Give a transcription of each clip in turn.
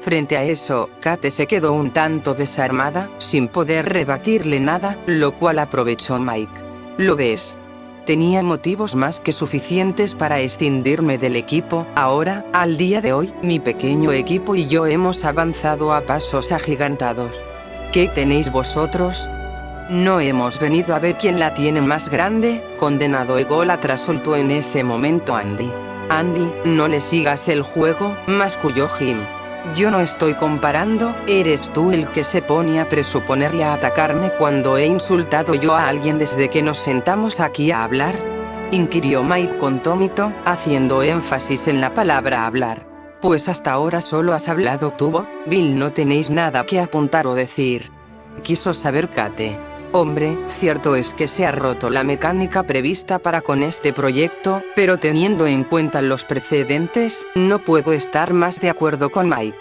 Frente a eso, Kate se quedó un tanto desarmada, sin poder rebatirle nada, lo cual aprovechó Mike. ¿Lo ves? Tenía motivos más que suficientes para escindirme del equipo. Ahora, al día de hoy, mi pequeño equipo y yo hemos avanzado a pasos agigantados. ¿Qué tenéis vosotros? No hemos venido a ver quién la tiene más grande, condenado ególatra, soltó en ese momento Andy. Andy, no le sigas el juego, masculló Jim. Yo no estoy comparando, eres tú el que se pone a presuponer y a atacarme cuando he insultado yo a alguien desde que nos sentamos aquí a hablar. Inquirió Mike con tómito, haciendo énfasis en la palabra hablar. Pues hasta ahora solo has hablado tú, Bill, no tenéis nada que apuntar o decir. Quiso saber Kate. Hombre, cierto es que se ha roto la mecánica prevista para con este proyecto, pero teniendo en cuenta los precedentes, no puedo estar más de acuerdo con Mike.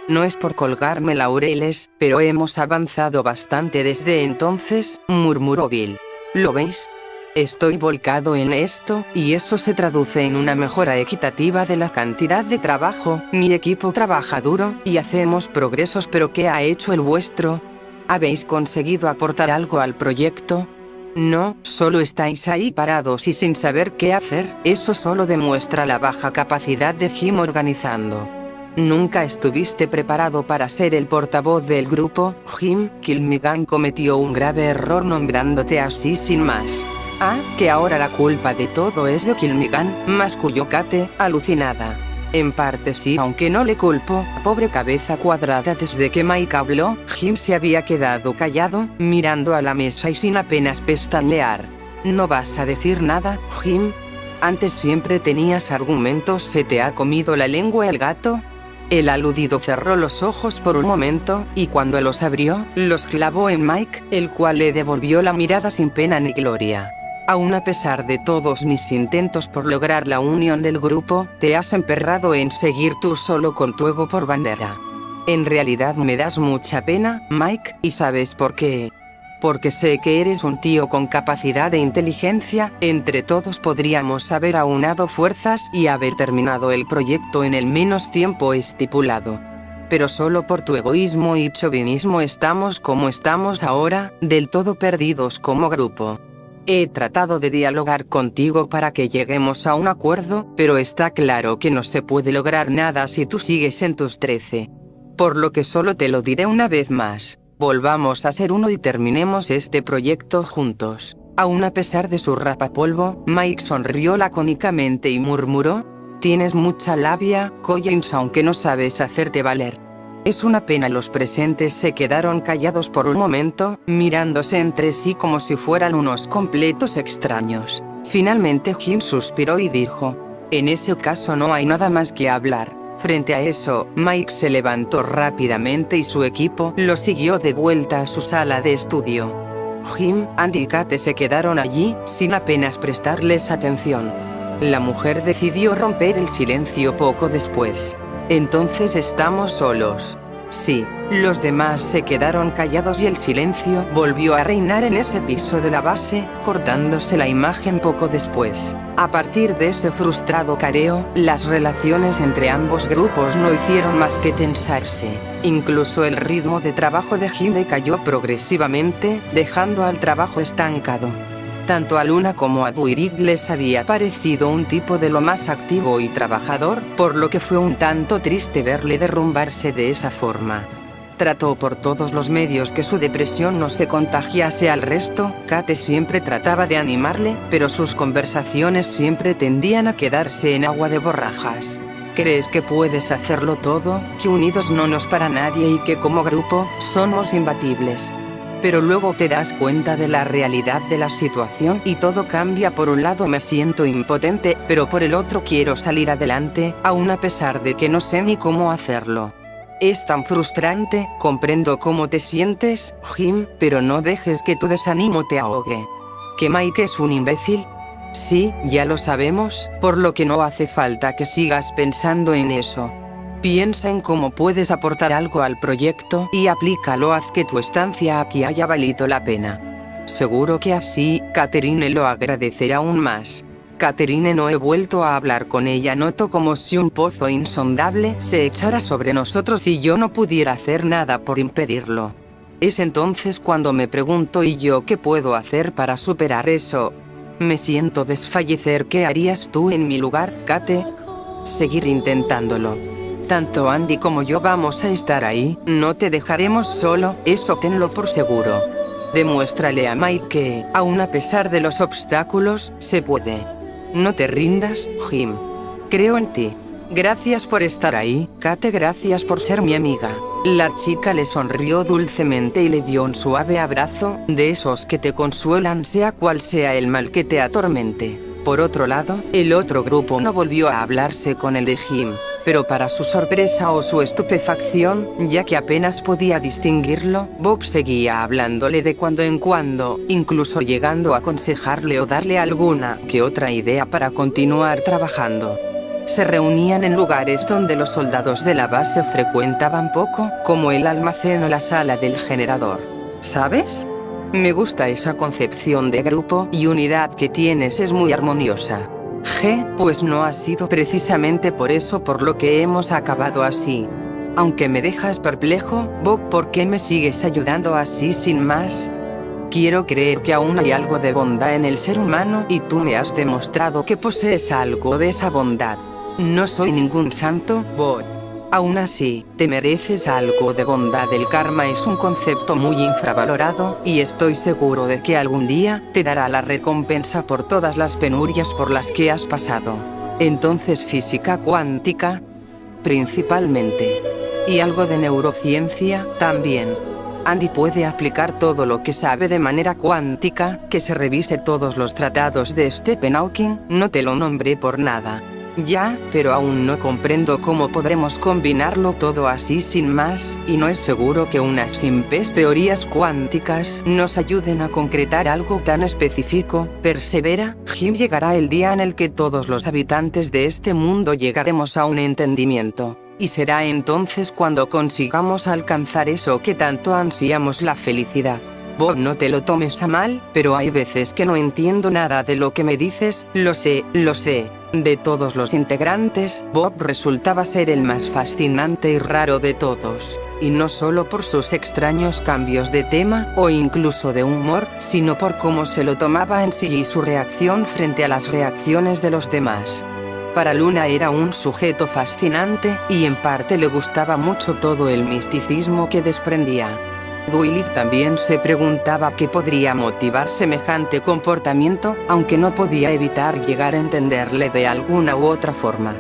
No es por colgarme laureles, pero hemos avanzado bastante desde entonces, murmuró Bill. ¿Lo veis? Estoy volcado en esto, y eso se traduce en una mejora equitativa de la cantidad de trabajo. Mi equipo trabaja duro, y hacemos progresos, pero ¿qué ha hecho el vuestro? ¿Habéis conseguido aportar algo al proyecto? No, solo estáis ahí parados y sin saber qué hacer. Eso solo demuestra la baja capacidad de Jim organizando. Nunca estuviste preparado para ser el portavoz del grupo, Jim. Kilmigan cometió un grave error nombrándote así sin más. Ah, que ahora la culpa de todo es de Kilmigan, masculló Kate, alucinada. En parte sí, aunque no le culpo, pobre cabeza cuadrada. Desde que Mike habló, Jim se había quedado callado, mirando a la mesa y sin apenas pestañear. ¿No vas a decir nada, Jim? Antes siempre tenías argumentos. ¿Se te ha comido la lengua el gato? El aludido cerró los ojos por un momento, y cuando los abrió, los clavó en Mike, el cual le devolvió la mirada sin pena ni gloria. Aún a pesar de todos mis intentos por lograr la unión del grupo, te has emperrado en seguir tú solo con tu ego por bandera. En realidad me das mucha pena, Mike, ¿y sabes por qué? Porque sé que eres un tío con capacidad de inteligencia. Entre todos podríamos haber aunado fuerzas y haber terminado el proyecto en el menos tiempo estipulado. Pero solo por tu egoísmo y chauvinismo estamos como estamos ahora, del todo perdidos como grupo. He tratado de dialogar contigo para que lleguemos a un acuerdo, pero está claro que no se puede lograr nada si tú sigues en tus 13. Por lo que solo te lo diré una vez más. Volvamos a ser uno y terminemos este proyecto juntos. Aún a pesar de su rapapolvo, Mike sonrió lacónicamente y murmuró: tienes mucha labia, Collins, aunque no sabes hacerte valer. Es una pena. Los presentes se quedaron callados por un momento, mirándose entre sí como si fueran unos completos extraños. Finalmente Jim suspiró y dijo: en ese caso no hay nada más que hablar. Frente a eso, Mike se levantó rápidamente y su equipo lo siguió de vuelta a su sala de estudio. Jim, Andy y Kate se quedaron allí, sin apenas prestarles atención. La mujer decidió romper el silencio poco después. Entonces estamos solos. Sí, los demás se quedaron callados y el silencio volvió a reinar en ese piso de la base, cortándose la imagen poco después. A partir de ese frustrado careo, las relaciones entre ambos grupos no hicieron más que tensarse. Incluso el ritmo de trabajo de Jim decayó progresivamente, dejando al trabajo estancado. Tanto a Luna como a Buirig les había parecido un tipo de lo más activo y trabajador, por lo que fue un tanto triste verle derrumbarse de esa forma. Trató por todos los medios que su depresión no se contagiase al resto. Kate siempre trataba de animarle, pero sus conversaciones siempre tendían a quedarse en agua de borrajas. ¿Crees que puedes hacerlo todo, que unidos no nos para nadie y que como grupo, somos imbatibles? Pero luego te das cuenta de la realidad de la situación y todo cambia. Por un lado me siento impotente, pero por el otro quiero salir adelante, aun a pesar de que no sé ni cómo hacerlo. Es tan frustrante. Comprendo cómo te sientes, Jim, pero no dejes que tu desánimo te ahogue. ¿Que Mike es un imbécil? Sí, ya lo sabemos, por lo que no hace falta que sigas pensando en eso. Piensa en cómo puedes aportar algo al proyecto y aplícalo. Haz que tu estancia aquí haya valido la pena. Seguro que así, Catherine lo agradecerá aún más. Catherine, no he vuelto a hablar con ella. Noto como si un pozo insondable se echara sobre nosotros y yo no pudiera hacer nada por impedirlo. Es entonces cuando me pregunto, ¿y yo qué puedo hacer para superar eso? Me siento desfallecer. ¿Qué harías tú en mi lugar, Kate? Seguir intentándolo. Tanto Andy como yo vamos a estar ahí, no te dejaremos solo, eso tenlo por seguro. Demuéstrale a Mike que, aun a pesar de los obstáculos, se puede. No te rindas, Jim. Creo en ti. Gracias por estar ahí, Kate, gracias por ser mi amiga. La chica le sonrió dulcemente y le dio un suave abrazo, de esos que te consuelan sea cual sea el mal que te atormente. Por otro lado, el otro grupo no volvió a hablarse con el de Jim, pero para su sorpresa o su estupefacción, ya que apenas podía distinguirlo, Bob seguía hablándole de cuando en cuando, incluso llegando a aconsejarle o darle alguna que otra idea para continuar trabajando. Se reunían en lugares donde los soldados de la base frecuentaban poco, como el almacén o la sala del generador. ¿Sabes? Me gusta esa concepción de grupo y unidad que tienes, es muy armoniosa. Pues no ha sido precisamente por eso por lo que hemos acabado así. Aunque me dejas perplejo, Bob, ¿por qué me sigues ayudando así sin más? Quiero creer que aún hay algo de bondad en el ser humano y tú me has demostrado que posees algo de esa bondad. No soy ningún santo, Bob. Aún así, te mereces algo de bondad. El karma es un concepto muy infravalorado, y estoy seguro de que algún día te dará la recompensa por todas las penurias por las que has pasado. Entonces, física cuántica, principalmente. Y algo de neurociencia, también. Andy puede aplicar todo lo que sabe de manera cuántica, que se revise todos los tratados de Stephen Hawking, no te lo nombré por nada. Ya, pero aún no comprendo cómo podremos combinarlo todo así sin más, y no es seguro que unas simples teorías cuánticas nos ayuden a concretar algo tan específico. Persevera, Jim. Llegará el día en el que todos los habitantes de este mundo llegaremos a un entendimiento. Y será entonces cuando consigamos alcanzar eso que tanto ansiamos, la felicidad. Bob, no te lo tomes a mal, pero hay veces que no entiendo nada de lo que me dices. Lo sé. De todos los integrantes, Bob resultaba ser el más fascinante y raro de todos. Y no solo por sus extraños cambios de tema, o incluso de humor, sino por cómo se lo tomaba en sí y su reacción frente a las reacciones de los demás. Para Luna era un sujeto fascinante, y en parte le gustaba mucho todo el misticismo que desprendía. Dwight también se preguntaba qué podría motivar semejante comportamiento, aunque no podía evitar llegar a entenderle de alguna u otra forma.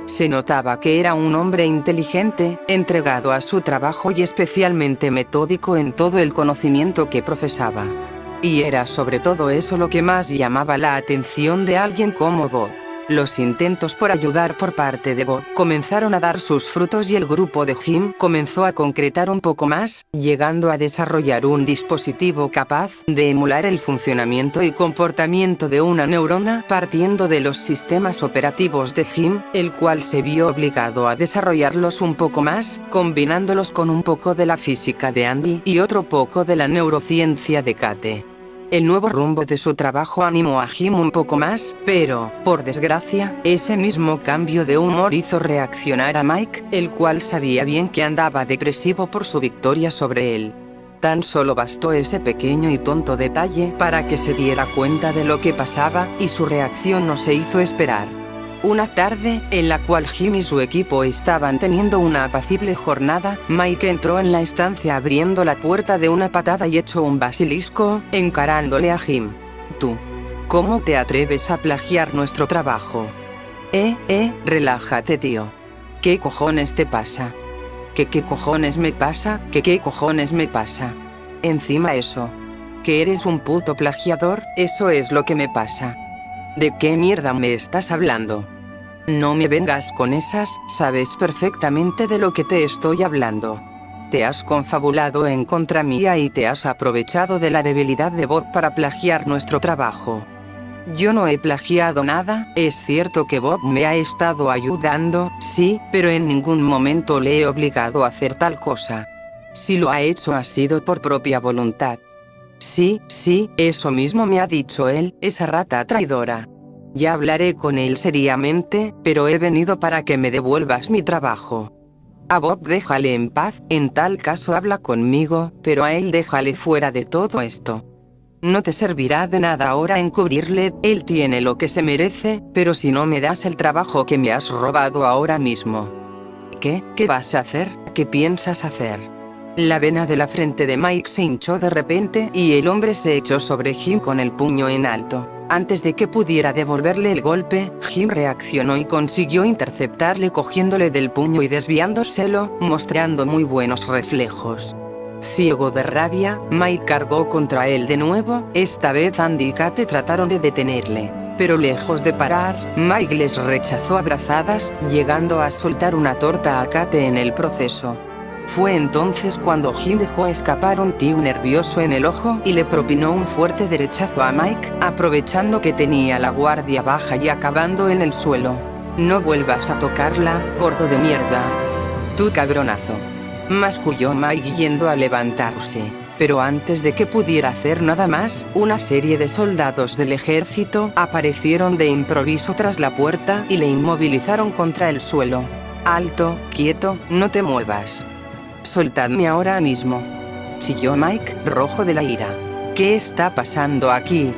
Se notaba que era un hombre inteligente, entregado a su trabajo y especialmente metódico en todo el conocimiento que profesaba. Y era sobre todo eso lo que más llamaba la atención de alguien como Bob. Los intentos por ayudar por parte de Bob comenzaron a dar sus frutos y el grupo de Jim comenzó a concretar un poco más, llegando a desarrollar un dispositivo capaz de emular el funcionamiento y comportamiento de una neurona partiendo de los sistemas operativos de Jim, el cual se vio obligado a desarrollarlos un poco más, combinándolos con un poco de la física de Andy y otro poco de la neurociencia de Kate. El nuevo rumbo de su trabajo animó a Jim un poco más, pero, por desgracia, ese mismo cambio de humor hizo reaccionar a Mike, el cual sabía bien que andaba depresivo por su victoria sobre él. Tan solo bastó ese pequeño y tonto detalle para que se diera cuenta de lo que pasaba, y su reacción no se hizo esperar. Una tarde, en la cual Jim y su equipo estaban teniendo una apacible jornada, Mike entró en la estancia abriendo la puerta de una patada y echó un basilisco, encarándole a Jim. Tú. ¿Cómo te atreves a plagiar nuestro trabajo? Relájate, tío. ¿Qué cojones te pasa? ¿Qué cojones me pasa? ¿Qué cojones me pasa? Encima eso. ¿Que eres un puto plagiador? Eso es lo que me pasa. ¿De qué mierda me estás hablando? No me vengas con esas, sabes perfectamente de lo que te estoy hablando. Te has confabulado en contra mía y te has aprovechado de la debilidad de Bob para plagiar nuestro trabajo. Yo no he plagiado nada. Es cierto que Bob me ha estado ayudando, sí, pero en ningún momento le he obligado a hacer tal cosa. Si lo ha hecho ha sido por propia voluntad. Sí, eso mismo me ha dicho él, esa rata traidora. Ya hablaré con él seriamente, pero he venido para que me devuelvas mi trabajo. A Bob déjale en paz, en tal caso habla conmigo, pero a él déjale fuera de todo esto. No te servirá de nada ahora encubrirle, él tiene lo que se merece, pero si no me das el trabajo que me has robado ahora mismo. ¿Qué? ¿Qué vas a hacer? ¿Qué piensas hacer? La vena de la frente de Mike se hinchó de repente y el hombre se echó sobre Jim con el puño en alto. Antes de que pudiera devolverle el golpe, Jim reaccionó y consiguió interceptarle cogiéndole del puño y desviándoselo, mostrando muy buenos reflejos. Ciego de rabia, Mike cargó contra él de nuevo. Esta vez Andy y Kate trataron de detenerle. Pero lejos de parar, Mike les rechazó a brazadas, llegando a soltar una torta a Kate en el proceso. Fue entonces cuando Jim dejó escapar un tiro nervioso en el ojo y le propinó un fuerte derechazo a Mike, aprovechando que tenía la guardia baja y acabando en el suelo. No vuelvas a tocarla, gordo de mierda. Tú cabronazo. Masculló Mike yendo a levantarse. Pero antes de que pudiera hacer nada más, una serie de soldados del ejército aparecieron de improviso tras la puerta y le inmovilizaron contra el suelo. Alto, quieto, no te muevas. Soltadme ahora mismo. Chilló Mike, rojo de la ira. ¿Qué está pasando aquí?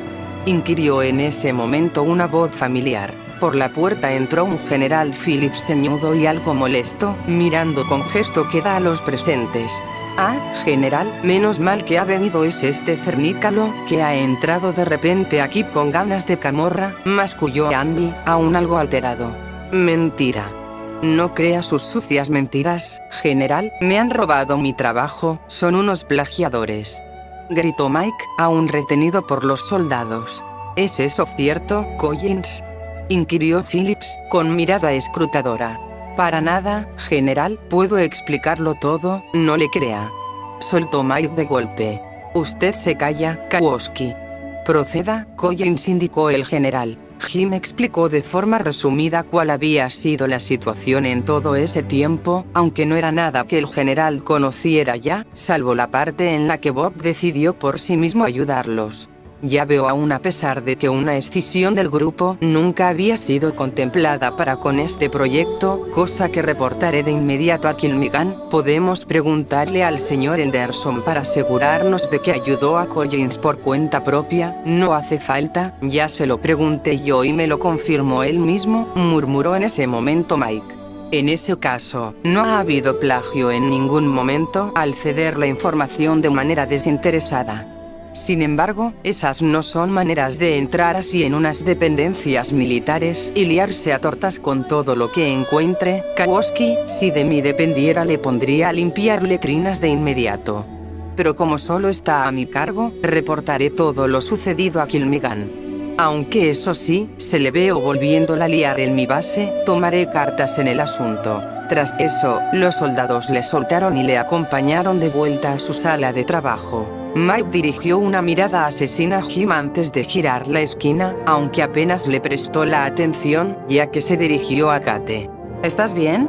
Inquirió en ese momento una voz familiar. Por la puerta entró un general Phillips ceñudo y algo molesto, mirando con gesto que da a los presentes. Ah, general, menos mal que ha venido este cernícalo, que ha entrado de repente aquí con ganas de camorra, masculló Andy, aún algo alterado. Mentira. No crea sus sucias mentiras, general, me han robado mi trabajo, son unos plagiadores. Gritó Mike, aún retenido por los soldados. ¿Es eso cierto, Collins? Inquirió Phillips, con mirada escrutadora. Para nada, general, puedo explicarlo todo, no le crea. Soltó Mike de golpe. Usted se calla, Kowalski. Proceda, Collins, indicó el general. Jim explicó de forma resumida cuál había sido la situación en todo ese tiempo, aunque no era nada que el general conociera ya, salvo la parte en la que Bob decidió por sí mismo ayudarlos. Ya veo, aún a pesar de que una escisión del grupo nunca había sido contemplada para con este proyecto, cosa que reportaré de inmediato a Kilmigan, podemos preguntarle al señor Henderson para asegurarnos de que ayudó a Collins por cuenta propia. No hace falta, ya se lo pregunté yo y me lo confirmó él mismo, murmuró en ese momento Mike. En ese caso, no ha habido plagio en ningún momento al ceder la información de manera desinteresada. Sin embargo, esas no son maneras de entrar así en unas dependencias militares y liarse a tortas con todo lo que encuentre. Kowalski, si de mí dependiera, le pondría a limpiar letrinas de inmediato. Pero como solo está a mi cargo, reportaré todo lo sucedido a Kilmigan. Aunque eso sí, se le veo volviéndola a liar en mi base, tomaré cartas en el asunto. Tras eso, los soldados le soltaron y le acompañaron de vuelta a su sala de trabajo. Mike dirigió una mirada asesina a Jim antes de girar la esquina, aunque apenas le prestó la atención, ya que se dirigió a Kate. ¿Estás bien?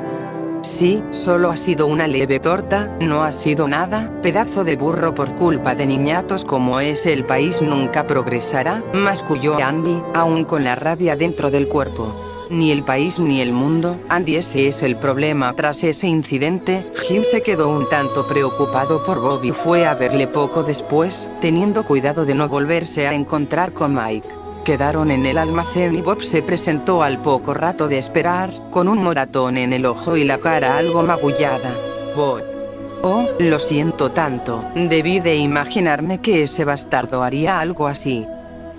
Sí, solo ha sido una leve torta, no ha sido nada, pedazo de burro, por culpa de niñatos como ese el país nunca progresará, masculló Andy, aún con la rabia dentro del cuerpo. Ni el país ni el mundo, Andy, ese es el problema. Tras ese incidente, Jim se quedó un tanto preocupado por Bob y fue a verle poco después, teniendo cuidado de no volverse a encontrar con Mike. Quedaron en el almacén y Bob se presentó al poco rato de esperar, con un moratón en el ojo y la cara algo magullada. Bob. Oh, lo siento tanto, debí de imaginarme que ese bastardo haría algo así.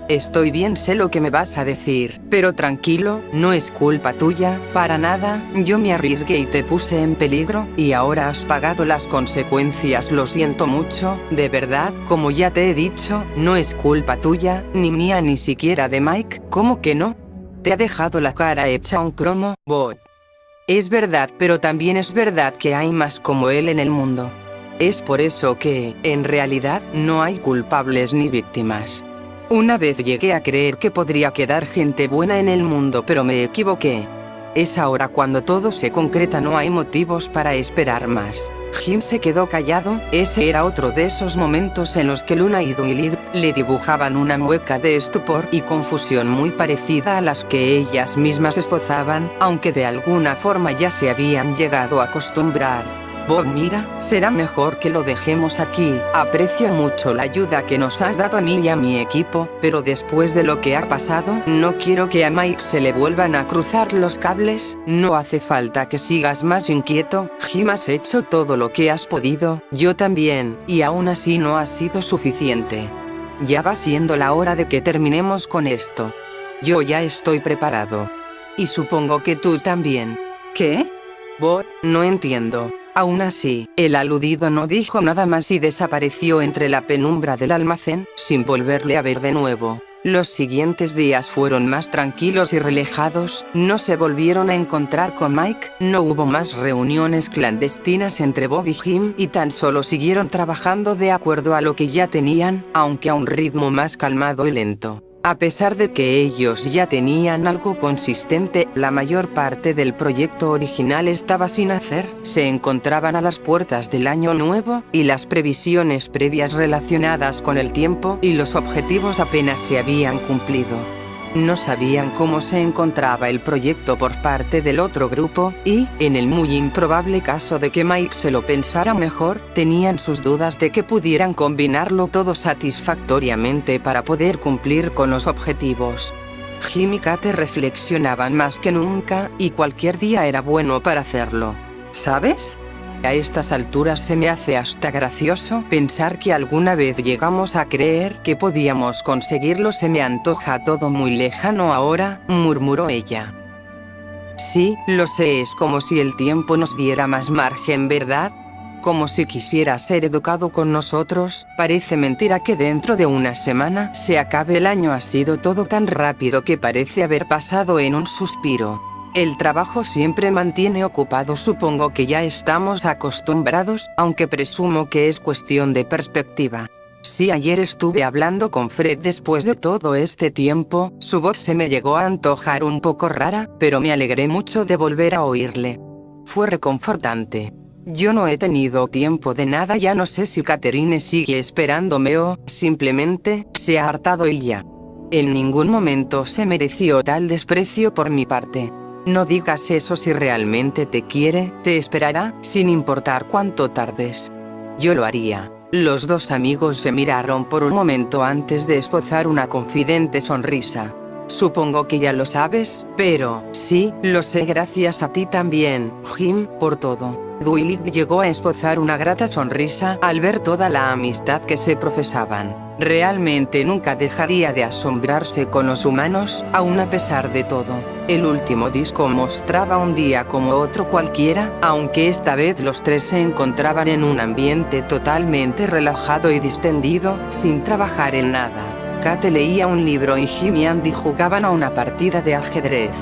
Estoy bien, sé lo que me vas a decir, pero tranquilo, no es culpa tuya, para nada, yo me arriesgué y te puse en peligro, y ahora has pagado las consecuencias, lo siento mucho, de verdad, como ya te he dicho, no es culpa tuya, ni mía ni siquiera de Mike, ¿cómo que no? Te ha dejado la cara hecha un cromo, Bob. Es verdad, pero también es verdad que hay más como él en el mundo. Es por eso que, en realidad, no hay culpables ni víctimas. Una vez llegué a creer que podría quedar gente buena en el mundo, pero me equivoqué. Es ahora cuando todo se concreta, no hay motivos para esperar más. Jim se quedó callado. Ese era otro de esos momentos en los que Luna y Duilig le dibujaban una mueca de estupor y confusión muy parecida a las que ellas mismas esbozaban, aunque de alguna forma ya se habían llegado a acostumbrar. Bob, mira, será mejor que lo dejemos aquí. Aprecio mucho la ayuda que nos has dado a mí y a mi equipo, pero después de lo que ha pasado, no quiero que a Mike se le vuelvan a cruzar los cables. No hace falta que sigas más inquieto. Jim, has hecho todo lo que has podido, yo también, y aún así no ha sido suficiente. Ya va siendo la hora de que terminemos con esto. Yo ya estoy preparado. Y supongo que tú también. ¿Qué? Bob, no entiendo. Aún así, el aludido no dijo nada más y desapareció entre la penumbra del almacén, sin volverle a ver de nuevo. Los siguientes días fueron más tranquilos y relajados. No se volvieron a encontrar con Mike, no hubo más reuniones clandestinas entre Bob y Jim, y tan solo siguieron trabajando de acuerdo a lo que ya tenían, aunque a un ritmo más calmado y lento. A pesar de que ellos ya tenían algo consistente, la mayor parte del proyecto original estaba sin hacer. Se encontraban a las puertas del año nuevo, y las previsiones previas relacionadas con el tiempo y los objetivos apenas se habían cumplido. No sabían cómo se encontraba el proyecto por parte del otro grupo, y, en el muy improbable caso de que Mike se lo pensara mejor, tenían sus dudas de que pudieran combinarlo todo satisfactoriamente para poder cumplir con los objetivos. Jim y Kate reflexionaban más que nunca, y cualquier día era bueno para hacerlo. ¿Sabes? A estas alturas se me hace hasta gracioso pensar que alguna vez llegamos a creer que podíamos conseguirlo. Se me antoja todo muy lejano ahora, murmuró ella. Sí, lo sé, es como si el tiempo nos diera más margen, ¿verdad? Como si quisiera ser educado con nosotros. Parece mentira que dentro de una semana se acabe el año. Ha sido todo tan rápido que parece haber pasado en un suspiro. El trabajo siempre mantiene ocupado. Supongo que ya estamos acostumbrados, aunque presumo que es cuestión de perspectiva. Sí, ayer estuve hablando con Fred después de todo este tiempo. Su voz se me llegó a antojar un poco rara, pero me alegré mucho de volver a oírle. Fue reconfortante. Yo no he tenido tiempo de nada. Ya no sé si Catherine sigue esperándome o, simplemente, se ha hartado y ya. En ningún momento se mereció tal desprecio por mi parte. No digas eso. Si realmente te quiere, te esperará, sin importar cuánto tardes. Yo lo haría. Los dos amigos se miraron por un momento antes de esbozar una confidente sonrisa. Supongo que ya lo sabes, pero, sí, lo sé, gracias a ti también, Jim, por todo. Duilig llegó a esbozar una grata sonrisa al ver toda la amistad que se profesaban. Realmente nunca dejaría de asombrarse con los humanos, aun a pesar de todo. El último disco mostraba un día como otro cualquiera, aunque esta vez los tres se encontraban en un ambiente totalmente relajado y distendido, sin trabajar en nada. Kate leía un libro y Jim y Andy jugaban a una partida de ajedrez.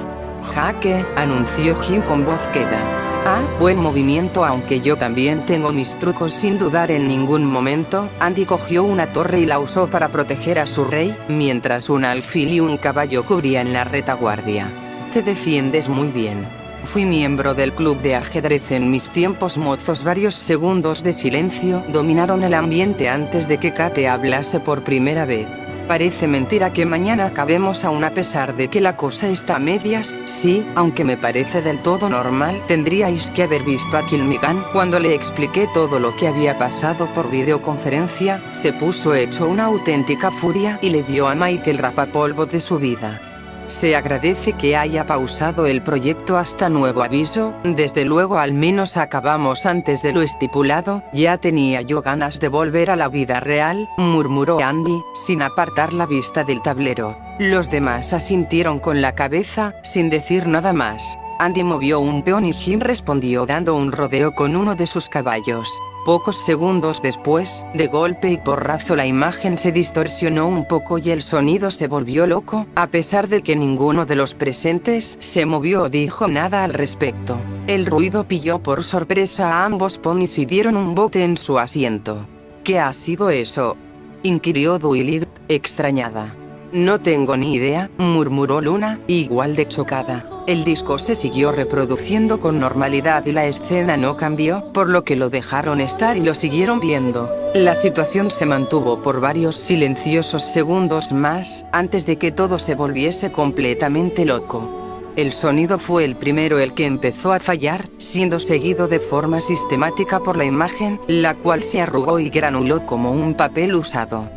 Jaque, anunció Jim con voz queda. Ah, buen movimiento, aunque yo también tengo mis trucos. Sin dudar en ningún momento, Andy cogió una torre y la usó para proteger a su rey, mientras un alfil y un caballo cubrían la retaguardia. Te defiendes muy bien. Fui miembro del club de ajedrez en mis tiempos mozos. Varios segundos de silencio dominaron el ambiente antes de que Kate hablase por primera vez. Parece mentira que mañana acabemos aún a pesar de que la cosa está a medias. Sí, aunque me parece del todo normal. Tendríais que haber visto a Kilmigan cuando le expliqué todo lo que había pasado por videoconferencia. Se puso hecho una auténtica furia y le dio a Mike el rapapolvo de su vida. Se agradece que haya pausado el proyecto hasta nuevo aviso. Desde luego, al menos acabamos antes de lo estipulado. Ya tenía yo ganas de volver a la vida real, murmuró Andy, sin apartar la vista del tablero. Los demás asintieron con la cabeza, sin decir nada más. Andy movió un peón y Jim respondió dando un rodeo con uno de sus caballos. Pocos segundos después, de golpe y porrazo, la imagen se distorsionó un poco y el sonido se volvió loco, a pesar de que ninguno de los presentes se movió o dijo nada al respecto. El ruido pilló por sorpresa a ambos ponis y dieron un bote en su asiento. ¿Qué ha sido eso?, inquirió Duilig, extrañada. No tengo ni idea, murmuró Luna, igual de chocada. El disco se siguió reproduciendo con normalidad y la escena no cambió, por lo que lo dejaron estar y lo siguieron viendo. La situación se mantuvo por varios silenciosos segundos más, antes de que todo se volviese completamente loco. El sonido fue el primero el que empezó a fallar, siendo seguido de forma sistemática por la imagen, la cual se arrugó y granuló como un papel usado.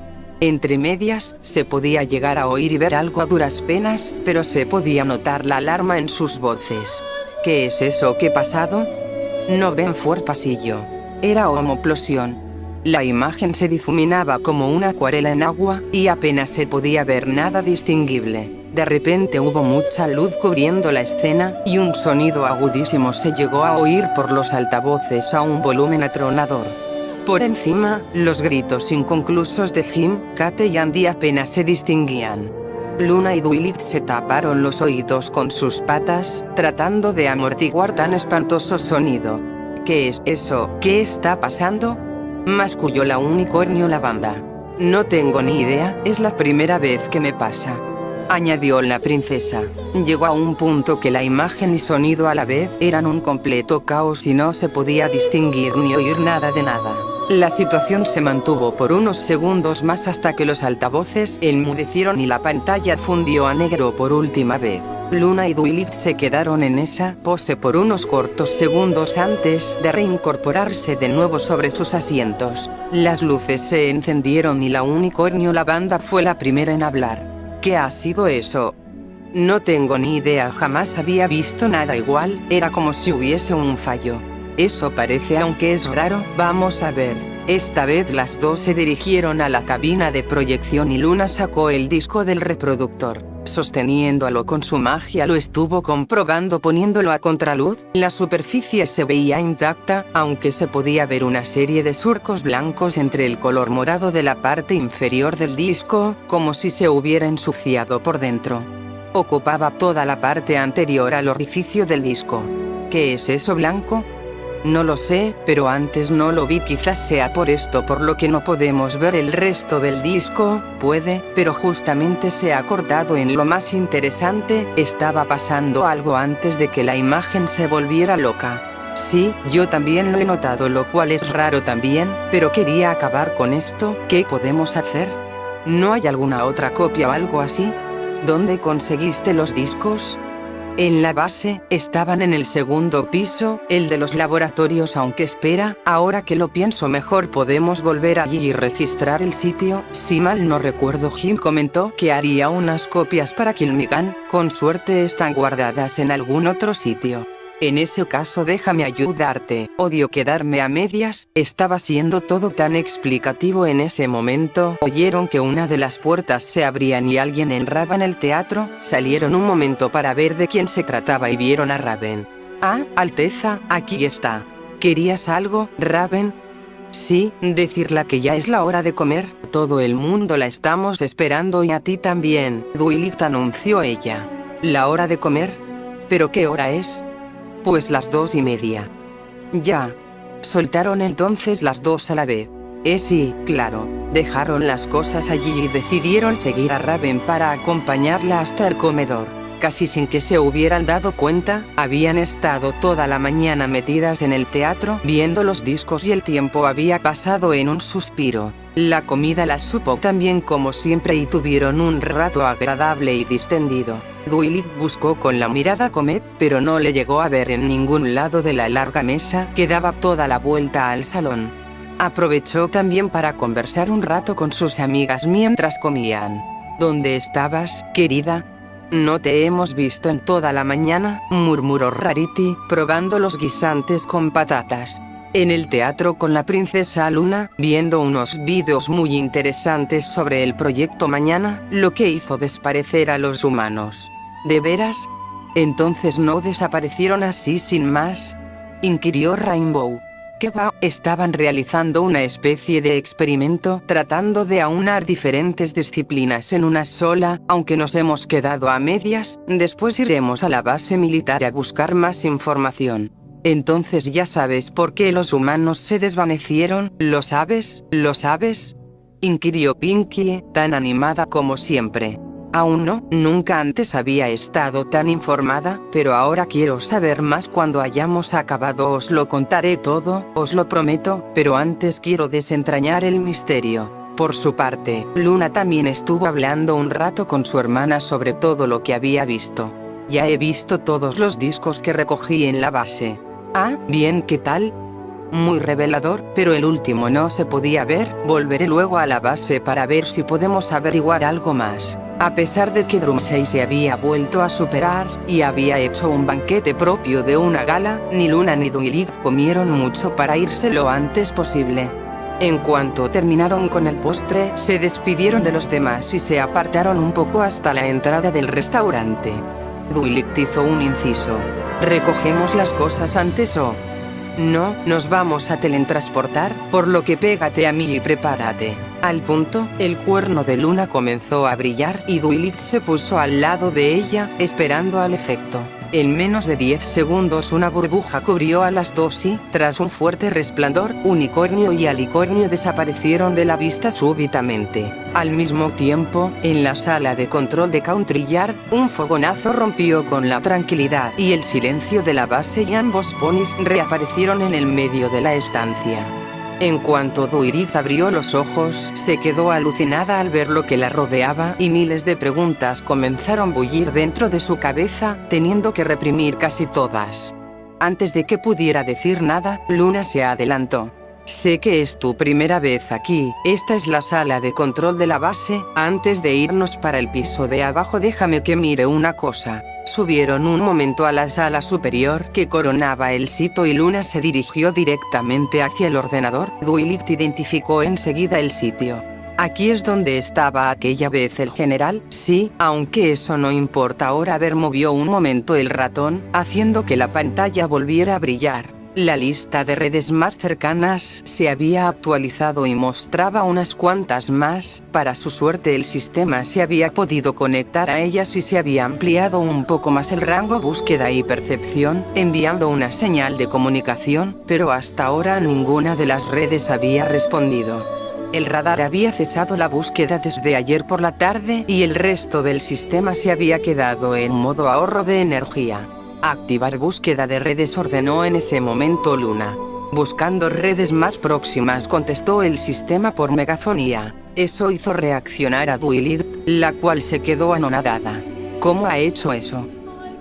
Entre medias, se podía llegar a oír y ver algo a duras penas, pero se podía notar la alarma en sus voces. ¿Qué es eso que ha pasado? No ven fuerte pasillo. Era homoplosión. La imagen se difuminaba como una acuarela en agua, y apenas se podía ver nada distinguible. De repente hubo mucha luz cubriendo la escena, y un sonido agudísimo se llegó a oír por los altavoces a un volumen atronador. Por encima, los gritos inconclusos de Jim, Kate y Andy apenas se distinguían. Luna y Dwight se taparon los oídos con sus patas, tratando de amortiguar tan espantoso sonido. ¿Qué es eso? ¿Qué está pasando? Masculló la unicornio lavanda. No tengo ni idea, es la primera vez que me pasa, añadió la princesa. Llegó a un punto que la imagen y sonido a la vez eran un completo caos y no se podía distinguir ni oír nada de nada. La situación se mantuvo por unos segundos más hasta que los altavoces enmudecieron y la pantalla fundió a negro por última vez. Luna y Dwight se quedaron en esa pose por unos cortos segundos antes de reincorporarse de nuevo sobre sus asientos. Las luces se encendieron y la unicornio lavanda fue la primera en hablar. ¿Qué ha sido eso? No tengo ni idea, jamás había visto nada igual, era como si hubiese un fallo. Eso parece, aunque es raro, vamos a ver. Esta vez las dos se dirigieron a la cabina de proyección y Luna sacó el disco del reproductor. Sosteniéndolo con su magia lo estuvo comprobando poniéndolo a contraluz, la superficie se veía intacta, aunque se podía ver una serie de surcos blancos entre el color morado de la parte inferior del disco, como si se hubiera ensuciado por dentro. Ocupaba toda la parte anterior al orificio del disco. ¿Qué es eso blanco? No lo sé, pero antes no lo vi, quizás sea por esto por lo que no podemos ver el resto del disco, puede, pero justamente se ha cortado en lo más interesante, estaba pasando algo antes de que la imagen se volviera loca. Sí, yo también lo he notado, lo cual es raro también, pero quería acabar con esto, ¿qué podemos hacer? ¿No hay alguna otra copia o algo así? ¿Dónde conseguiste los discos? En la base, estaban en el segundo piso, el de los laboratorios, aunque espera, ahora que lo pienso mejor podemos volver allí y registrar el sitio. Si mal no recuerdo, Jim comentó que haría unas copias para Kilmigan, con suerte están guardadas en algún otro sitio. En ese caso déjame ayudarte, odio quedarme a medias, estaba siendo todo tan explicativo en ese momento, oyeron que una de las puertas se abrían y alguien entraba en el teatro, salieron un momento para ver de quién se trataba y vieron a Raven. Ah, Alteza, aquí está. ¿Querías algo, Raven? Sí, decirle que ya es la hora de comer, todo el mundo la estamos esperando y a ti también, Dwight, anunció ella. ¿La hora de comer? ¿Pero qué hora es? Pues las 2:30. Ya. Soltaron entonces las dos a la vez. Sí, claro. Dejaron las cosas allí y decidieron seguir a Raven para acompañarla hasta el comedor. Casi sin que se hubieran dado cuenta, habían estado toda la mañana metidas en el teatro viendo los discos y el tiempo había pasado en un suspiro. La comida la supo tan bien como siempre y tuvieron un rato agradable y distendido. Dwight buscó con la mirada Comet, pero no le llegó a ver en ningún lado de la larga mesa que daba toda la vuelta al salón. Aprovechó también para conversar un rato con sus amigas mientras comían. ¿Dónde estabas, querida? No te hemos visto en toda la mañana, murmuró Rarity, probando los guisantes con patatas. En el teatro con la princesa Luna, viendo unos vídeos muy interesantes sobre el proyecto Mañana, lo que hizo desaparecer a los humanos. ¿De veras? ¿Entonces no desaparecieron así sin más? Inquirió Rainbow. ¿Qué va? Estaban realizando una especie de experimento, tratando de aunar diferentes disciplinas en una sola, aunque nos hemos quedado a medias, después iremos a la base militar a buscar más información. Entonces ya sabes por qué los humanos se desvanecieron, ¿lo sabes? ¿Lo sabes? Inquirió Pinkie, tan animada como siempre. Aún no, nunca antes había estado tan informada, pero ahora quiero saber más. Cuando hayamos acabado os lo contaré todo, os lo prometo, pero antes quiero desentrañar el misterio. Por su parte, Luna también estuvo hablando un rato con su hermana sobre todo lo que había visto. Ya he visto todos los discos que recogí en la base. Ah, bien, ¿qué tal? Muy revelador, pero el último no se podía ver. Volveré luego a la base para ver si podemos averiguar algo más. A pesar de que Drumsey se había vuelto a superar, y había hecho un banquete propio de una gala, ni Luna ni Dwight comieron mucho para irse lo antes posible. En cuanto terminaron con el postre, se despidieron de los demás y se apartaron un poco hasta la entrada del restaurante. Dwight hizo un inciso. ¿Recogemos las cosas antes o...? No, nos vamos a teletransportar, por lo que pégate a mí y prepárate. Al punto, el cuerno de Luna comenzó a brillar y Dwight se puso al lado de ella, esperando al efecto. En menos de 10 segundos una burbuja cubrió a las dos y, tras un fuerte resplandor, Unicornio y Alicornio desaparecieron de la vista súbitamente. Al mismo tiempo, en la sala de control de Country Yard, un fogonazo rompió con la tranquilidad y el silencio de la base y ambos ponis reaparecieron en el medio de la estancia. En cuanto Dwight abrió los ojos, se quedó alucinada al ver lo que la rodeaba y miles de preguntas comenzaron a bullir dentro de su cabeza, teniendo que reprimir casi todas. Antes de que pudiera decir nada, Luna se adelantó. Sé que es tu primera vez aquí, esta es la sala de control de la base. Antes de irnos para el piso de abajo déjame que mire una cosa. Subieron un momento a la sala superior que coronaba el sitio y Luna se dirigió directamente hacia el ordenador. Dwight identificó enseguida el sitio. Aquí es donde estaba aquella vez el general, sí, aunque eso no importa ahora. Movió un momento el ratón, haciendo que la pantalla volviera a brillar. La lista de redes más cercanas se había actualizado y mostraba unas cuantas más. Para su suerte el sistema se había podido conectar a ellas y se había ampliado un poco más el rango búsqueda y percepción, enviando una señal de comunicación, pero hasta ahora ninguna de las redes había respondido. El radar había cesado la búsqueda desde ayer por la tarde y el resto del sistema se había quedado en modo ahorro de energía. Activar búsqueda de redes, ordenó en ese momento Luna. Buscando redes más próximas, contestó el sistema por megafonía. Eso hizo reaccionar a Dwight, la cual se quedó anonadada. ¿Cómo ha hecho eso?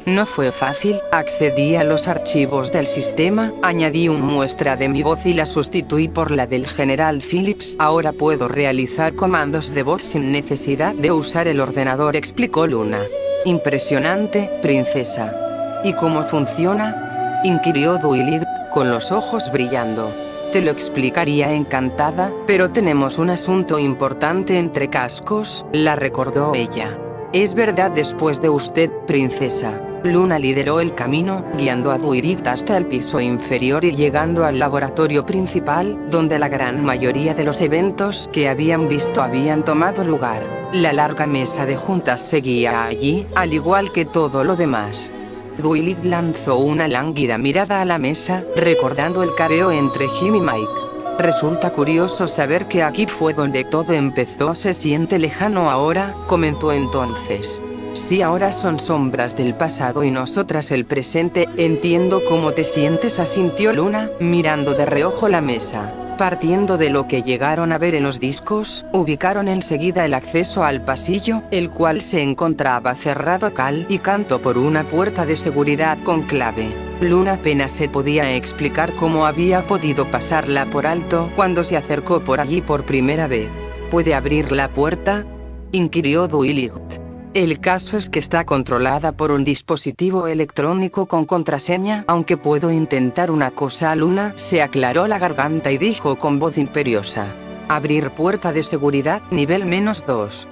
No fue fácil, accedí a los archivos del sistema, añadí una muestra de mi voz y la sustituí por la del general Phillips. Ahora puedo realizar comandos de voz sin necesidad de usar el ordenador, explicó Luna. Impresionante, princesa. ¿Y cómo funciona?, inquirió Dwight, con los ojos brillando. Te lo explicaría encantada, pero tenemos un asunto importante entre cascos, la recordó ella. Es verdad, después de usted, princesa. Luna lideró el camino, guiando a Dwight hasta el piso inferior y llegando al laboratorio principal, donde la gran mayoría de los eventos que habían visto habían tomado lugar. La larga mesa de juntas seguía allí, al igual que todo lo demás. Dwight lanzó una lánguida mirada a la mesa, recordando el careo entre Jim y Mike. Resulta curioso saber que aquí fue donde todo empezó. Se siente lejano ahora, comentó entonces. Sí, ahora son sombras del pasado y nosotras el presente. Entiendo cómo te sientes, asintió Luna, mirando de reojo la mesa. Partiendo de lo que llegaron a ver en los discos, ubicaron enseguida el acceso al pasillo, el cual se encontraba cerrado a cal y canto por una puerta de seguridad con clave. Luna apenas se podía explicar cómo había podido pasarla por alto cuando se acercó por allí por primera vez. ¿Puede abrir la puerta?, inquirió Dwight. El caso es que está controlada por un dispositivo electrónico con contraseña. Aunque puedo intentar una cosa. Luna se aclaró la garganta y dijo con voz imperiosa. Abrir puerta de seguridad, nivel -2.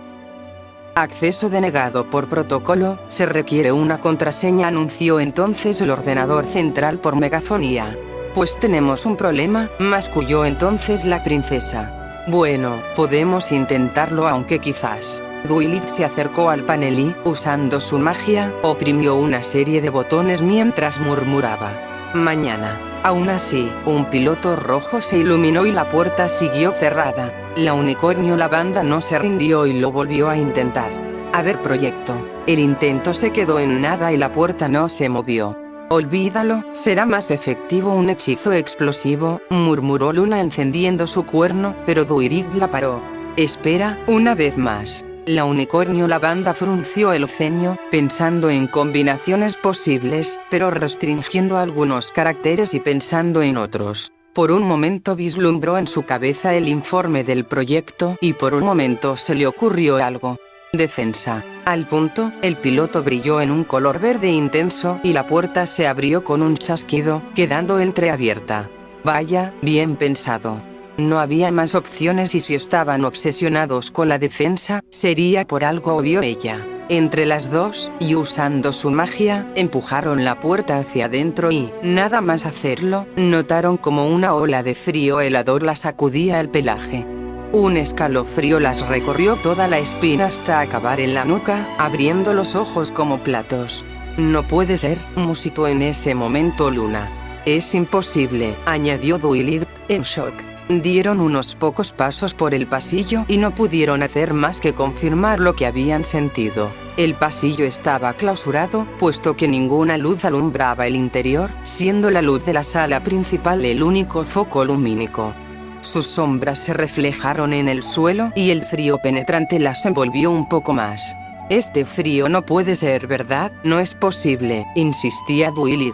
Acceso denegado por protocolo, se requiere una contraseña, anunció entonces el ordenador central por megafonía. Pues tenemos un problema, masculló entonces la princesa. Bueno, podemos intentarlo, aunque quizás... Dwight se acercó al panel y, usando su magia, oprimió una serie de botones mientras murmuraba. Mañana. Aún así, un piloto rojo se iluminó y la puerta siguió cerrada. La unicornio lavanda no se rindió y lo volvió a intentar. A ver, proyecto. El intento se quedó en nada y la puerta no se movió. Olvídalo, será más efectivo un hechizo explosivo, murmuró Luna encendiendo su cuerno, pero Duirig la paró. Espera, una vez más. La unicornio lavanda frunció el ceño, pensando en combinaciones posibles, pero restringiendo algunos caracteres y pensando en otros. Por un momento vislumbró en su cabeza el informe del proyecto, y por un momento se le ocurrió algo. Defensa. Al punto, el piloto brilló en un color verde intenso, y la puerta se abrió con un chasquido, quedando entreabierta. Vaya, bien pensado. No había más opciones y si estaban obsesionados con la defensa, sería por algo obvio ella. Entre las dos, y usando su magia, empujaron la puerta hacia adentro y, nada más hacerlo, notaron como una ola de frío helador la sacudía el pelaje. Un escalofrío las recorrió toda la espina hasta acabar en la nuca, abriendo los ojos como platos. No puede ser, musitó en ese momento Luna. Es imposible, añadió Duilig, en shock. Dieron unos pocos pasos por el pasillo y no pudieron hacer más que confirmar lo que habían sentido. El pasillo estaba clausurado, puesto que ninguna luz alumbraba el interior, siendo la luz de la sala principal el único foco lumínico. Sus sombras se reflejaron en el suelo y el frío penetrante las envolvió un poco más. Este frío no puede ser verdad, no es posible, insistía Duilig.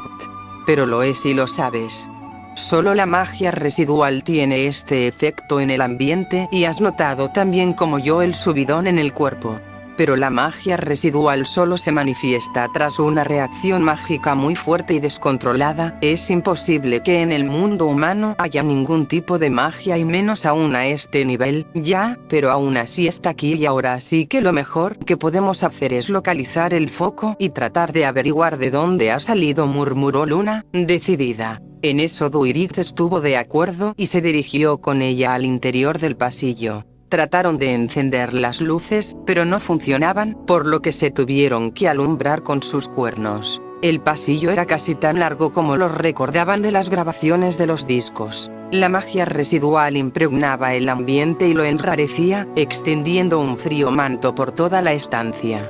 Pero lo es y lo sabes. Solo la magia residual tiene este efecto en el ambiente y has notado también como yo el subidón en el cuerpo. Pero la magia residual solo se manifiesta tras una reacción mágica muy fuerte y descontrolada. Es imposible que en el mundo humano haya ningún tipo de magia y menos aún a este nivel, ya, pero aún así está aquí y ahora, así que lo mejor que podemos hacer es localizar el foco y tratar de averiguar de dónde ha salido, murmuró Luna, decidida. En eso Duirig estuvo de acuerdo y se dirigió con ella al interior del pasillo. Trataron de encender las luces, pero no funcionaban, por lo que se tuvieron que alumbrar con sus cuernos. El pasillo era casi tan largo como los recordaban de las grabaciones de los discos. La magia residual impregnaba el ambiente y lo enrarecía, extendiendo un frío manto por toda la estancia.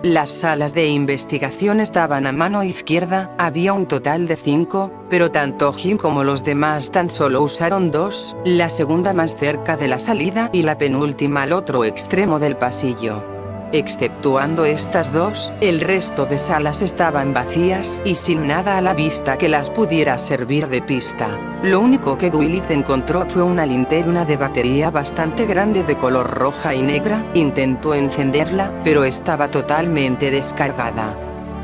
Las salas de investigación estaban a mano izquierda, había un total de 5, pero tanto Jim como los demás tan solo usaron 2, la segunda más cerca de la salida y la penúltima al otro extremo del pasillo. Exceptuando estas 2, el resto de salas estaban vacías y sin nada a la vista que las pudiera servir de pista. Lo único que Duilig encontró fue una linterna de batería bastante grande de color roja y negra. Intentó encenderla, pero estaba totalmente descargada.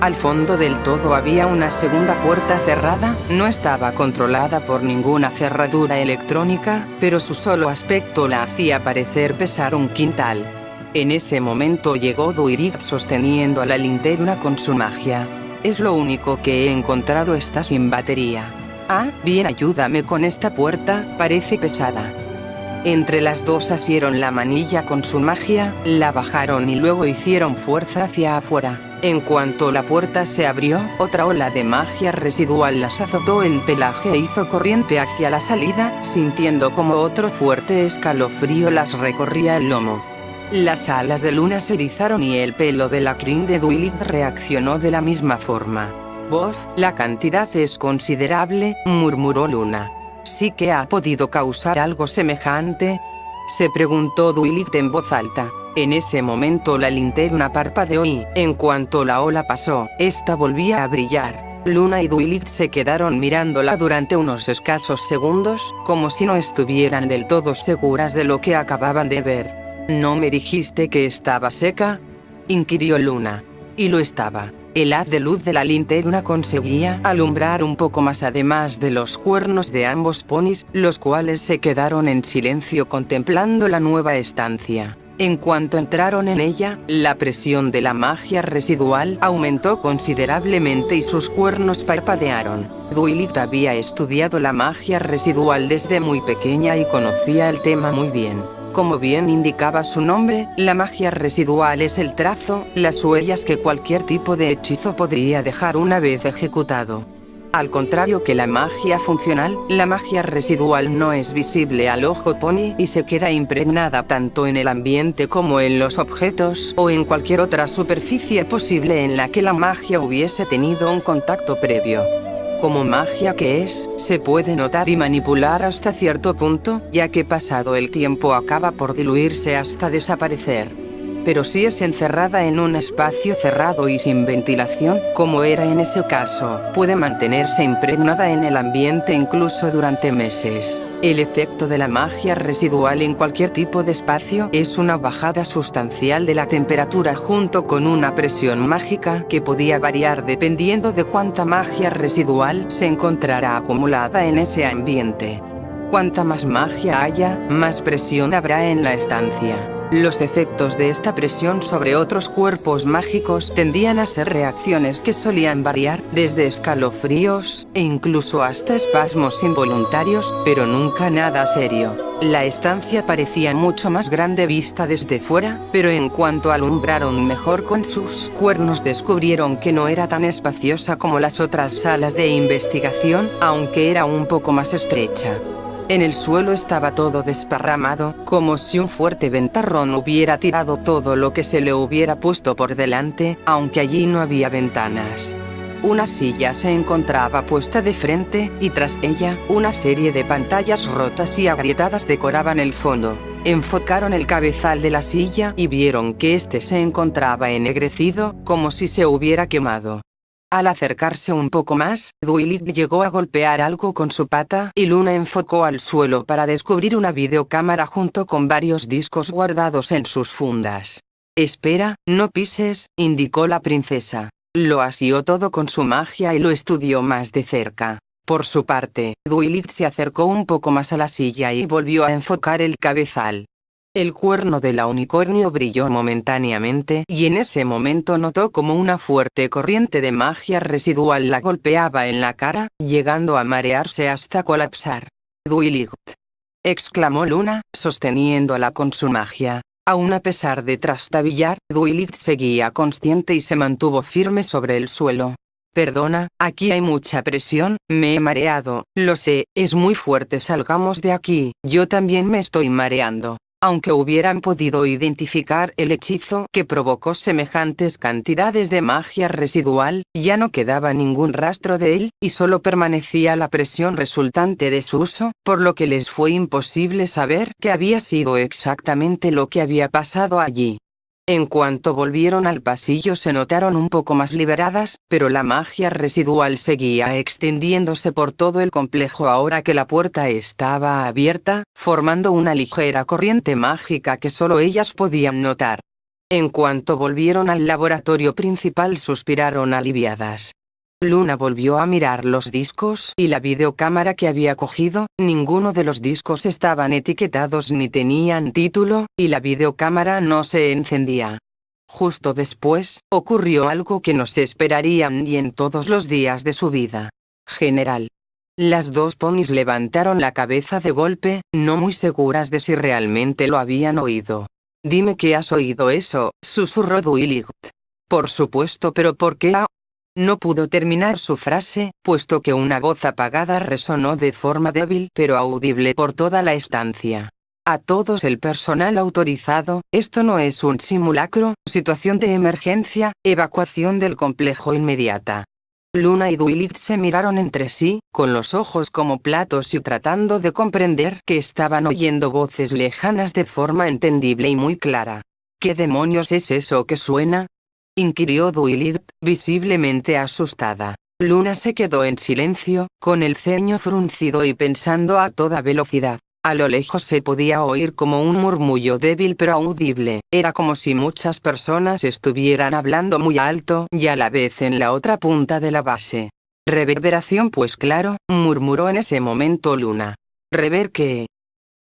Al fondo del todo había una segunda puerta cerrada, no estaba controlada por ninguna cerradura electrónica, pero su solo aspecto la hacía parecer pesar un quintal. En ese momento llegó Duirig sosteniendo a la linterna con su magia. Es lo único que he encontrado, está sin batería. Ah, bien, ayúdame con esta puerta, parece pesada. Entre las dos asieron la manilla con su magia, la bajaron y luego hicieron fuerza hacia afuera. En cuanto la puerta se abrió, otra ola de magia residual las azotó el pelaje e hizo corriente hacia la salida, sintiendo como otro fuerte escalofrío las recorría el lomo. Las alas de Luna se erizaron y el pelo de la crin de Duilig reaccionó de la misma forma. «Bof, la cantidad es considerable», murmuró Luna. «¿Sí que ha podido causar algo semejante?», se preguntó Duilig en voz alta. En ese momento la linterna parpadeó y, en cuanto la ola pasó, esta volvía a brillar. Luna y Duilig se quedaron mirándola durante unos escasos segundos, como si no estuvieran del todo seguras de lo que acababan de ver. «¿No me dijiste que estaba seca?», inquirió Luna. Y lo estaba. El haz de luz de la linterna conseguía alumbrar un poco más, además de los cuernos de ambos ponis, los cuales se quedaron en silencio contemplando la nueva estancia. En cuanto entraron en ella, la presión de la magia residual aumentó considerablemente y sus cuernos parpadearon. Duilig había estudiado la magia residual desde muy pequeña y conocía el tema muy bien. Como bien indicaba su nombre, la magia residual es el trazo, las huellas que cualquier tipo de hechizo podría dejar una vez ejecutado. Al contrario que la magia funcional, la magia residual no es visible al ojo pony y se queda impregnada tanto en el ambiente como en los objetos o en cualquier otra superficie posible en la que la magia hubiese tenido un contacto previo. Como magia que es, se puede notar y manipular hasta cierto punto, ya que pasado el tiempo acaba por diluirse hasta desaparecer. Pero si es encerrada en un espacio cerrado y sin ventilación, como era en ese caso, puede mantenerse impregnada en el ambiente incluso durante meses. El efecto de la magia residual en cualquier tipo de espacio es una bajada sustancial de la temperatura junto con una presión mágica que podía variar dependiendo de cuánta magia residual se encontrara acumulada en ese ambiente. Cuanta más magia haya, más presión habrá en la estancia. Los efectos de esta presión sobre otros cuerpos mágicos tendían a ser reacciones que solían variar, desde escalofríos, e incluso hasta espasmos involuntarios, pero nunca nada serio. La estancia parecía mucho más grande vista desde fuera, pero en cuanto alumbraron mejor con sus cuernos descubrieron que no era tan espaciosa como las otras salas de investigación, aunque era un poco más estrecha. En el suelo estaba todo desparramado, como si un fuerte ventarrón hubiera tirado todo lo que se le hubiera puesto por delante, aunque allí no había ventanas. Una silla se encontraba puesta de frente, y tras ella, una serie de pantallas rotas y agrietadas decoraban el fondo. Enfocaron el cabezal de la silla y vieron que éste se encontraba ennegrecido, como si se hubiera quemado. Al acercarse un poco más, Dwight llegó a golpear algo con su pata y Luna enfocó al suelo para descubrir una videocámara junto con varios discos guardados en sus fundas. «Espera, no pises», indicó la princesa. Lo asió todo con su magia y lo estudió más de cerca. Por su parte, Dwight se acercó un poco más a la silla y volvió a enfocar el cabezal. El cuerno de la unicornio brilló momentáneamente y en ese momento notó como una fuerte corriente de magia residual la golpeaba en la cara, llegando a marearse hasta colapsar. «Dwight», exclamó Luna, sosteniéndola con su magia. Aún a pesar de trastabillar, Dwight seguía consciente y se mantuvo firme sobre el suelo. «Perdona, aquí hay mucha presión, me he mareado, lo sé, es muy fuerte, salgamos de aquí, yo también me estoy mareando». Aunque hubieran podido identificar el hechizo que provocó semejantes cantidades de magia residual, ya no quedaba ningún rastro de él, y solo permanecía la presión resultante de su uso, por lo que les fue imposible saber qué había sido exactamente lo que había pasado allí. En cuanto volvieron al pasillo se notaron un poco más liberadas, pero la magia residual seguía extendiéndose por todo el complejo ahora que la puerta estaba abierta, formando una ligera corriente mágica que solo ellas podían notar. En cuanto volvieron al laboratorio principal suspiraron aliviadas. Luna volvió a mirar los discos y la videocámara que había cogido, ninguno de los discos estaban etiquetados ni tenían título, y la videocámara no se encendía. Justo después, ocurrió algo que no se esperaría ni en todos los días de su vida. «General». Las dos ponis levantaron la cabeza de golpe, no muy seguras de si realmente lo habían oído. «Dime que has oído eso», susurró Dwight. «Por supuesto, pero ¿por qué?» No pudo terminar su frase, puesto que una voz apagada resonó de forma débil pero audible por toda la estancia. «A todos el personal autorizado, esto no es un simulacro, situación de emergencia, evacuación del complejo inmediata». Luna y Dwight se miraron entre sí, con los ojos como platos y tratando de comprender que estaban oyendo voces lejanas de forma entendible y muy clara. «¿Qué demonios es eso que suena?», inquirió Dwight, visiblemente asustada. Luna se quedó en silencio, con el ceño fruncido y pensando a toda velocidad. A lo lejos se podía oír como un murmullo débil pero audible, era como si muchas personas estuvieran hablando muy alto y a la vez en la otra punta de la base. «Reverberación, pues claro», murmuró en ese momento Luna. «¿Rever qué?»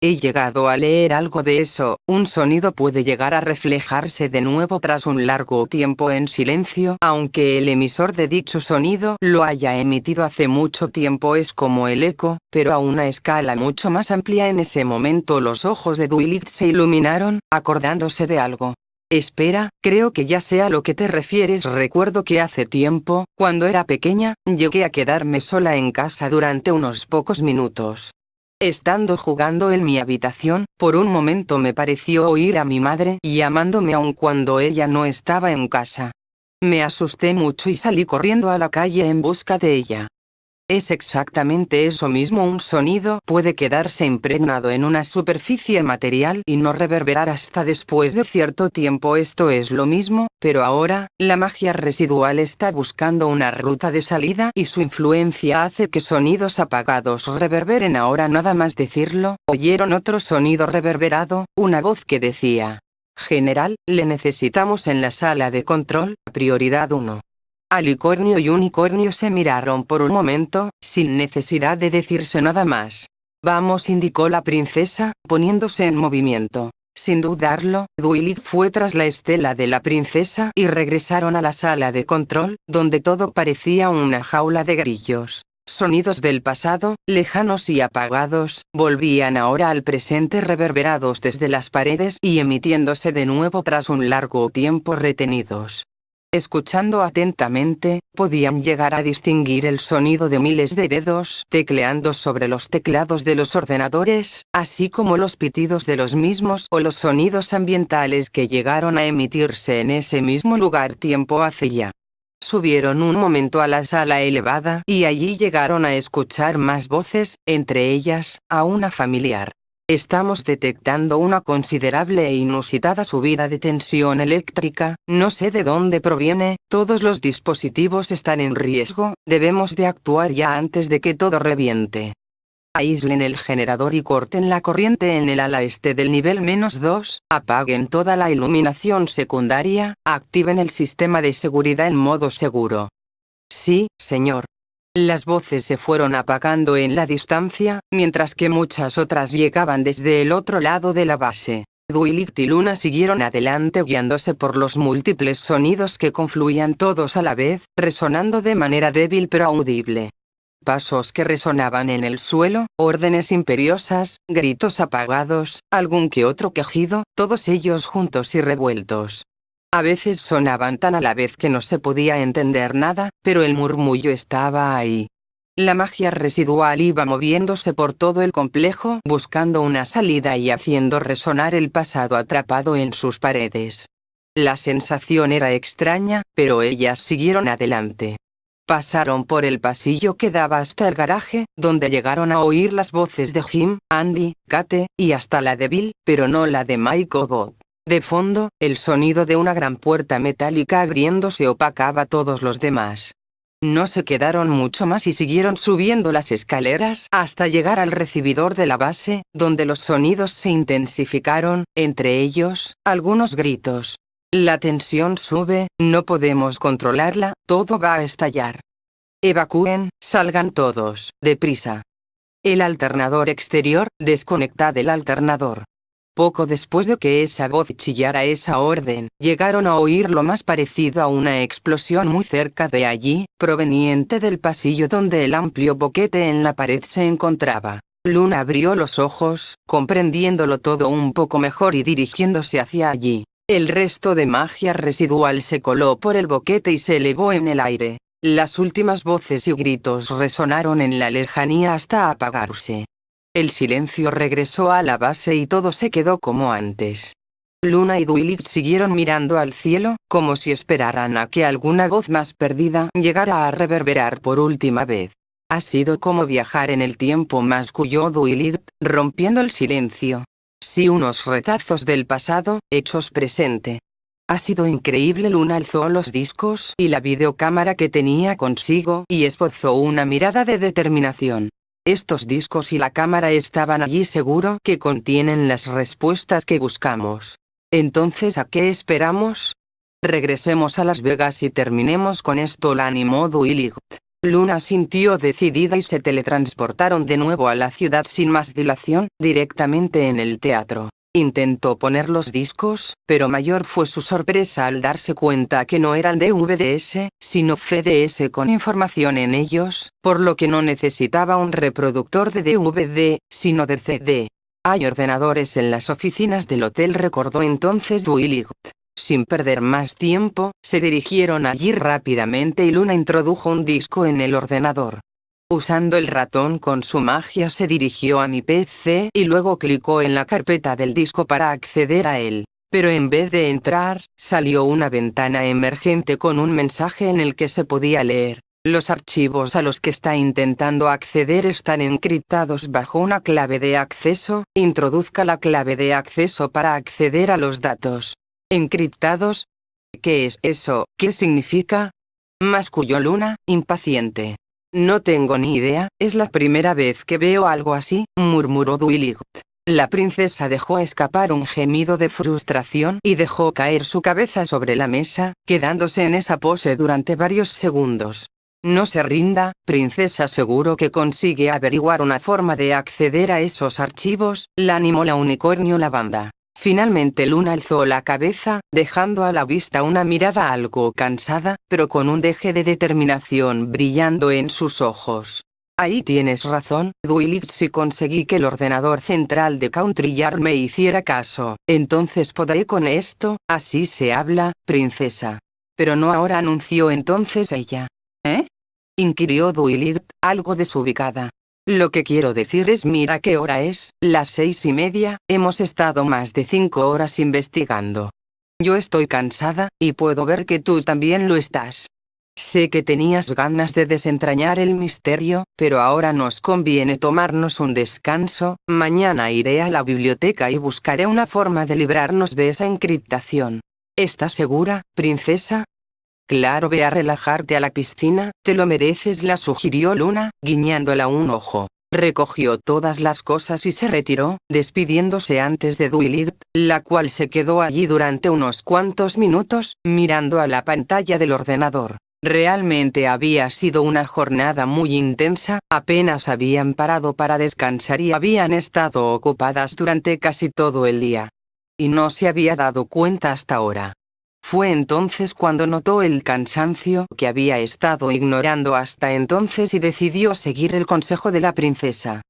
He llegado a leer algo de eso, un sonido puede llegar a reflejarse de nuevo tras un largo tiempo en silencio, aunque el emisor de dicho sonido lo haya emitido hace mucho tiempo, es como el eco, pero a una escala mucho más amplia. En ese momento los ojos de Dwight se iluminaron, acordándose de algo. Espera, creo que ya sé a lo que te refieres. Recuerdo que hace tiempo, cuando era pequeña, llegué a quedarme sola en casa durante unos pocos minutos. Estando jugando en mi habitación, por un momento me pareció oír a mi madre llamándome aun cuando ella no estaba en casa. Me asusté mucho y salí corriendo a la calle en busca de ella. Es exactamente eso mismo. Un sonido puede quedarse impregnado en una superficie material y no reverberar hasta después de cierto tiempo. Esto es lo mismo, pero ahora, la magia residual está buscando una ruta de salida y su influencia hace que sonidos apagados reverberen. Ahora, nada más decirlo, oyeron otro sonido reverberado, una voz que decía: General, le necesitamos en la sala de control, prioridad 1. Alicornio y Unicornio se miraron por un momento, sin necesidad de decirse nada más. Vamos, indicó la princesa, poniéndose en movimiento. Sin dudarlo, Duilig fue tras la estela de la princesa y regresaron a la sala de control, donde todo parecía una jaula de grillos. Sonidos del pasado, lejanos y apagados, volvían ahora al presente reverberados desde las paredes y emitiéndose de nuevo tras un largo tiempo retenidos. Escuchando atentamente, podían llegar a distinguir el sonido de miles de dedos tecleando sobre los teclados de los ordenadores, así como los pitidos de los mismos o los sonidos ambientales que llegaron a emitirse en ese mismo lugar tiempo hace ya. Subieron un momento a la sala elevada y allí llegaron a escuchar más voces, entre ellas, a una familiar. Estamos detectando una considerable e inusitada subida de tensión eléctrica, no sé de dónde proviene, todos los dispositivos están en riesgo, debemos de actuar ya antes de que todo reviente. Aíslen el generador y corten la corriente en el ala este del nivel -2, apaguen toda la iluminación secundaria, activen el sistema de seguridad en modo seguro. Sí, señor. Las voces se fueron apagando en la distancia, mientras que muchas otras llegaban desde el otro lado de la base. Duilig y Luna siguieron adelante guiándose por los múltiples sonidos que confluían todos a la vez, resonando de manera débil pero audible. Pasos que resonaban en el suelo, órdenes imperiosas, gritos apagados, algún que otro quejido, todos ellos juntos y revueltos. A veces sonaban tan a la vez que no se podía entender nada, pero el murmullo estaba ahí. La magia residual iba moviéndose por todo el complejo, buscando una salida y haciendo resonar el pasado atrapado en sus paredes. La sensación era extraña, pero ellas siguieron adelante. Pasaron por el pasillo que daba hasta el garaje, donde llegaron a oír las voces de Jim, Andy, Kate, y hasta la de Bill, pero no la de Mike o Bob. De fondo, el sonido de una gran puerta metálica abriéndose opacaba a todos los demás. No se quedaron mucho más y siguieron subiendo las escaleras hasta llegar al recibidor de la base, donde los sonidos se intensificaron, entre ellos, algunos gritos. La tensión sube, no podemos controlarla, todo va a estallar. Evacúen, salgan todos, deprisa. El alternador exterior, desconectad el alternador. Poco después de que esa voz chillara esa orden, llegaron a oír lo más parecido a una explosión muy cerca de allí, proveniente del pasillo donde el amplio boquete en la pared se encontraba. Luna abrió los ojos, comprendiéndolo todo un poco mejor y dirigiéndose hacia allí. El resto de magia residual se coló por el boquete y se elevó en el aire. Las últimas voces y gritos resonaron en la lejanía hasta apagarse. El silencio regresó a la base y todo se quedó como antes. Luna y Duilig siguieron mirando al cielo, como si esperaran a que alguna voz más perdida llegara a reverberar por última vez. Ha sido como viajar en el tiempo, masculló Duilig, rompiendo el silencio. Sí, unos retazos del pasado, hechos presente. Ha sido increíble. Luna alzó los discos y la videocámara que tenía consigo y esbozó una mirada de determinación. Estos discos y la cámara estaban allí, seguro que contienen las respuestas que buscamos. Entonces, ¿a qué esperamos? Regresemos a Las Vegas y terminemos con esto, la animó Duilig. Luna sintió decidida y se teletransportaron de nuevo a la ciudad sin más dilación, directamente en el teatro. Intentó poner los discos, pero mayor fue su sorpresa al darse cuenta que no eran DVDs, sino CDs con información en ellos, por lo que no necesitaba un reproductor de DVD, sino de CD. Hay ordenadores en las oficinas del hotel, recordó entonces Duilig. Sin perder más tiempo, se dirigieron allí rápidamente y Luna introdujo un disco en el ordenador. Usando el ratón con su magia se dirigió a mi PC y luego clicó en la carpeta del disco para acceder a él. Pero en vez de entrar, salió una ventana emergente con un mensaje en el que se podía leer: los archivos a los que está intentando acceder están encriptados bajo una clave de acceso, introduzca la clave de acceso para acceder a los datos. ¿Encriptados? ¿Qué es eso? ¿Qué significa? Masculló Luna, impaciente. No tengo ni idea, es la primera vez que veo algo así, murmuró Dwight. La princesa dejó escapar un gemido de frustración y dejó caer su cabeza sobre la mesa, quedándose en esa pose durante varios segundos. No se rinda, princesa, seguro que consigue averiguar una forma de acceder a esos archivos, la animó la unicornio lavanda. Finalmente Luna alzó la cabeza, dejando a la vista una mirada algo cansada, pero con un deje de determinación brillando en sus ojos. Ahí tienes razón, Dwight, si conseguí que el ordenador central de Country Yard me hiciera caso, entonces podré con esto, así se habla, princesa. Pero no ahora, anunció entonces ella. ¿Eh? Inquirió Dwight, algo desubicada. Lo que quiero decir es, mira qué hora es, las 6:30, hemos estado más de 5 horas investigando. Yo estoy cansada, y puedo ver que tú también lo estás. Sé que tenías ganas de desentrañar el misterio, pero ahora nos conviene tomarnos un descanso. Mañana iré a la biblioteca y buscaré una forma de librarnos de esa encriptación. ¿Estás segura, princesa? Claro, ve a relajarte a la piscina, te lo mereces, la sugirió Luna, guiñándola un ojo. Recogió todas las cosas y se retiró, despidiéndose antes de Dwight, la cual se quedó allí durante unos cuantos minutos, mirando a la pantalla del ordenador. Realmente había sido una jornada muy intensa, apenas habían parado para descansar y habían estado ocupadas durante casi todo el día. Y no se había dado cuenta hasta ahora. Fue entonces cuando notó el cansancio que había estado ignorando hasta entonces y decidió seguir el consejo de la princesa.